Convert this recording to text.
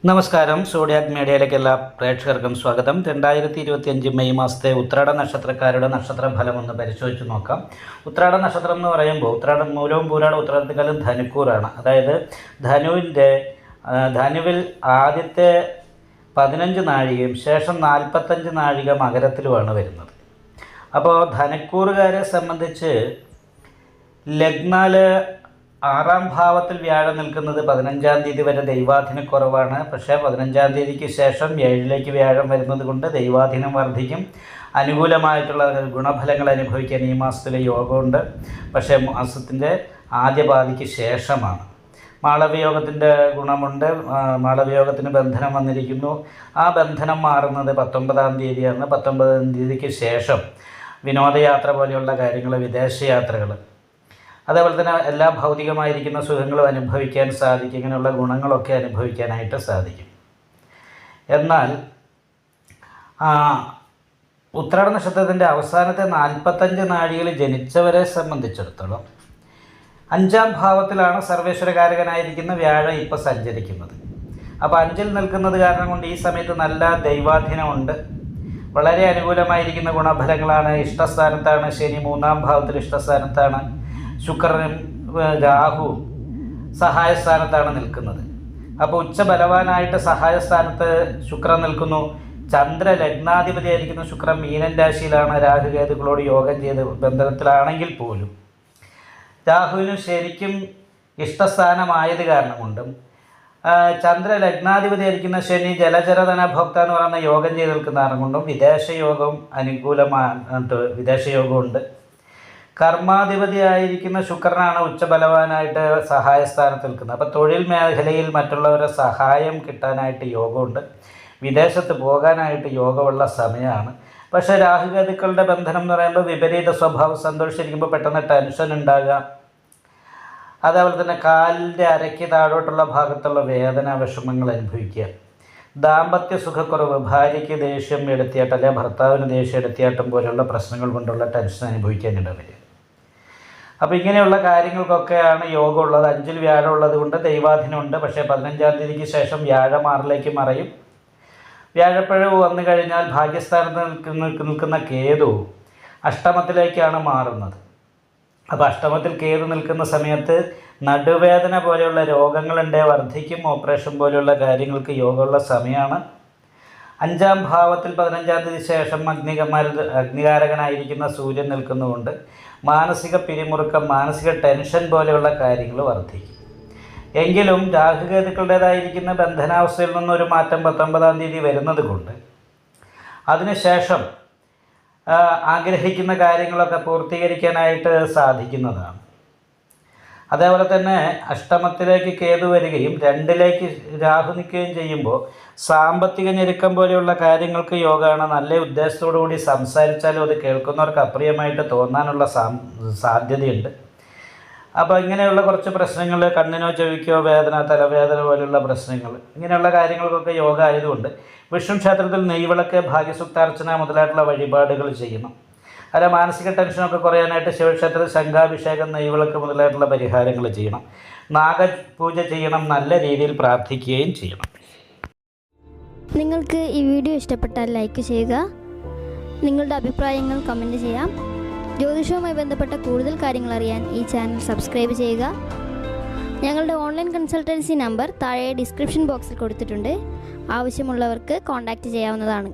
നമസ്കാരം. സോഡിയാക് മീഡിയയിലേക്ക് എല്ലാ പ്രേക്ഷകർക്കും സ്വാഗതം. 2025 മെയ് മാസത്തെ ഉത്രാട നക്ഷത്രക്കാരുടെ നക്ഷത്രഫലം ഒന്ന് പരിശോധിച്ച് നോക്കാം. ഉത്രാട നക്ഷത്രം എന്ന് പറയുമ്പോൾ ഉത്രാടം മൂലവും പൂരാടം ഉത്രാടത്തെക്കാളും ധനുക്കൂറാണ്. അതായത് ധനുവിൽ ആദ്യത്തെ 15 നാഴികയും ശേഷം 45 നാഴിക മകരത്തിലുമാണ് വരുന്നത്. അപ്പോൾ ധനുക്കൂറുകാരെ സംബന്ധിച്ച് ലഗ്നാല് 6-ാം ഭാവത്തിൽ വ്യാഴം നിൽക്കുന്നത് 15-ാം തീയതി വരെ ദൈവാധീനക്കുറവാണ്. പക്ഷേ 15-ാം തീയതിക്ക് ശേഷം 7-ലേക്ക് വ്യാഴം വരുന്നത് കൊണ്ട് ദൈവാധീനം വർദ്ധിക്കും. അനുകൂലമായിട്ടുള്ള ഗുണഫലങ്ങൾ അനുഭവിക്കാൻ ഈ മാസത്തിലെ യോഗമുണ്ട്. പക്ഷേ മാസത്തിൻ്റെ ആദ്യ പാതിക്ക് ശേഷമാണ്. മാളവയോഗത്തിൻ്റെ ഗുണമുണ്ട്. മാളവയോഗത്തിന് ബന്ധനം വന്നിരിക്കുന്നു. ആ ബന്ധനം മാറുന്നത് 19-ാം തീയതിയാണ്. 19-ാം തീയതിക്ക് ശേഷം വിനോദയാത്ര പോലെയുള്ള കാര്യങ്ങൾ, വിദേശയാത്രകൾ, അതേപോലെ തന്നെ എല്ലാ ഭൗതികമായിരിക്കുന്ന സുഖങ്ങളും അനുഭവിക്കാൻ സാധിക്കും. ഇങ്ങനെയുള്ള ഗുണങ്ങളൊക്കെ അനുഭവിക്കാനായിട്ട് സാധിക്കും. എന്നാൽ ഉത്രാട നക്ഷത്രത്തിൻ്റെ അവസാനത്തെ 45 നാഴികയിൽ ജനിച്ചവരെ സംബന്ധിച്ചിടത്തോളം 5-ാം ഭാവത്തിലാണ് സർവേശ്വരകാരകനായിരിക്കുന്ന വ്യാഴം ഇപ്പോൾ സഞ്ചരിക്കുന്നത്. അപ്പോൾ 5-ൽ നിൽക്കുന്നത് കാരണം കൊണ്ട് ഈ സമയത്ത് നല്ല ദൈവാധീനമുണ്ട്. വളരെ അനുകൂലമായിരിക്കുന്ന ഗുണഫലങ്ങളാണ്. ഇഷ്ടസ്ഥാനത്താണ് ശനി, 3-ാം ഭാവത്തിൽ ഇഷ്ടസ്ഥാനത്താണ്. ശുക്രനും രാഹുവും സഹായസ്ഥാനത്താണ് നിൽക്കുന്നത്. അപ്പോൾ ഉച്ചബലവാനായിട്ട് സഹായസ്ഥാനത്ത് ശുക്രൻ നിൽക്കുന്നു. ചന്ദ്ര ലഗ്നാധിപതിയായിരിക്കുന്ന ശുക്രൻ മീനൻ രാശിയിലാണ്. രാഹുകേതുക്കളോട് യോഗം ചെയ്ത് ബന്ധനത്തിലാണെങ്കിൽ പോലും രാഹുവിനും ശരിക്കും ഇഷ്ടസ്ഥാനമായത് കാരണം കൊണ്ടും ചന്ദ്ര ലഗ്നാധിപതിയായിരിക്കുന്ന ശനി ജലചരധന ഭോക്ത എന്ന് പറയുന്ന യോഗം ചെയ്ത് നിൽക്കുന്ന കാരണം കൊണ്ടും വിദേശയോഗം അനുകൂലമായിട്ട് വിദേശയോഗമുണ്ട്. കർമാധിപതിയായിരിക്കുന്ന ശുക്രനാണ് ഉച്ചബലവാനായിട്ട് സഹായസ്ഥാനത്ത് നിൽക്കുന്നത്. അപ്പോൾ തൊഴിൽ മേഖലയിൽ മറ്റുള്ളവരുടെ സഹായം കിട്ടാനായിട്ട് യോഗമുണ്ട്. വിദേശത്ത് പോകാനായിട്ട് യോഗമുള്ള സമയമാണ്. പക്ഷേ രാഹുകേതുക്കളുടെ ബന്ധനം എന്ന് പറയുമ്പോൾ വിപരീത സ്വഭാവം. സന്തോഷിച്ചിരിക്കുമ്പോൾ പെട്ടെന്ന് ടെൻഷൻ ഉണ്ടാകാം. അതേപോലെ തന്നെ കാലിൻ്റെ അരയ്ക്ക് താഴോട്ടുള്ള ഭാഗത്തുള്ള വേദന, വിഷമങ്ങൾ അനുഭവിക്കുക. ദാമ്പത്യ സുഖക്കുറവ്, ഭാര്യയ്ക്ക് ദേഷ്യം എടുത്തിയാട്ടം അല്ലെങ്കിൽ ഭർത്താവിന് ദേഷ്യം എടുത്തിയാട്ടം പോലെയുള്ള പ്രശ്നങ്ങൾ കൊണ്ടുള്ള ടെൻഷൻ അനുഭവിക്കാനിട വരിക. അപ്പോൾ ഇങ്ങനെയുള്ള കാര്യങ്ങൾക്കൊക്കെയാണ് യോഗമുള്ളത്. 5-ൽ വ്യാഴം ഉള്ളത് കൊണ്ട് ദൈവാധീനമുണ്ട്. പക്ഷേ 15-ാം തീയതിക്ക് ശേഷം വ്യാഴം 6-ലേക്ക് മറയും. വ്യാഴപ്പിഴവ് വന്നു കഴിഞ്ഞാൽ ഭാഗ്യസ്ഥാനത്ത് നിൽക്കുന്ന കേതു അഷ്ടമത്തിലേക്കാണ് മാറുന്നത്. അപ്പോൾ അഷ്ടമത്തിൽ കേതു നിൽക്കുന്ന സമയത്ത് നടുവേദന പോലെയുള്ള രോഗങ്ങളുണ്ട്, വർദ്ധിക്കും. ഓപ്പറേഷൻ പോലെയുള്ള കാര്യങ്ങൾക്ക് യോഗമുള്ള സമയമാണ്. 5-ാം ഭാവത്തിൽ 15-ാം തീയതി ശേഷം അഗ്നികാരകനായിരിക്കുന്ന സൂര്യൻ നിൽക്കുന്നതുകൊണ്ട് മാനസിക പിരിമുറുക്കം, മാനസിക ടെൻഷൻ പോലെയുള്ള കാര്യങ്ങൾ വർദ്ധിക്കും. എങ്കിലും രാഹുകേതുക്കളുടേതായിരിക്കുന്ന ബന്ധനാവസ്ഥയിൽ നിന്നൊരു മാറ്റം 19-ാം തീയതി വരുന്നത് കൊണ്ട് അതിനുശേഷം ആഗ്രഹിക്കുന്ന കാര്യങ്ങളൊക്കെ പൂർത്തീകരിക്കാനായിട്ട് സാധിക്കുന്നതാണ്. അതേപോലെ തന്നെ അഷ്ടമത്തിലേക്ക് കേതു വരികയും 2-ലേക്ക് രാഹു നിൽക്കുകയും ചെയ്യുമ്പോൾ സാമ്പത്തിക ഞെരുക്കം പോലെയുള്ള കാര്യങ്ങൾക്ക് യോഗമാണ്. നല്ല ഉദ്ദേശത്തോടു കൂടി സംസാരിച്ചാലും അത് കേൾക്കുന്നവർക്ക് അപ്രിയമായിട്ട് തോന്നാനുള്ള സാധ്യതയുണ്ട്. അപ്പോൾ ഇങ്ങനെയുള്ള കുറച്ച് പ്രശ്നങ്ങൾ, കണ്ണിനോ ചെവിക്കോ വേദന, തലവേദന പോലെയുള്ള പ്രശ്നങ്ങൾ, ഇങ്ങനെയുള്ള കാര്യങ്ങൾക്കൊക്കെ യോഗ ആയതുകൊണ്ട് വിഷ്ണു ക്ഷേത്രത്തിൽ നെയ്വിളക്ക്, ഭാഗ്യസുക്താർച്ചന മുതലായിട്ടുള്ള വഴിപാടുകൾ ചെയ്യണം. അല്ല, മാനസിക ടെൻഷനൊക്കെ കുറയാനായിട്ട് ശിവക്ഷേത്രത്തിൽ ശംഖാഭിഷേകം, നെയ്വിളക്ക് മുതലായിട്ടുള്ള പരിഹാരങ്ങൾ ചെയ്യണം. നാഗപൂജ ചെയ്യണം. നല്ല രീതിയിൽ പ്രാർത്ഥിക്കുകയും ചെയ്യണം. നിങ്ങൾക്ക് ഈ വീഡിയോ ഇഷ്ടപ്പെട്ടാൽ ലൈക്ക് ചെയ്യുക. നിങ്ങളുടെ അഭിപ്രായങ്ങൾ കമൻറ്റ് ചെയ്യാം. ജ്യോതിഷവുമായി ബന്ധപ്പെട്ട കൂടുതൽ കാര്യങ്ങൾ അറിയാൻ ഈ ചാനൽ സബ്സ്ക്രൈബ് ചെയ്യുക. ഞങ്ങളുടെ ഓൺലൈൻ കൺസൾട്ടൻസി നമ്പർ താഴെ ഡിസ്ക്രിപ്ഷൻ ബോക്സിൽ കൊടുത്തിട്ടുണ്ട്. ആവശ്യമുള്ളവർക്ക് കോൺടാക്റ്റ് ചെയ്യാവുന്നതാണ്.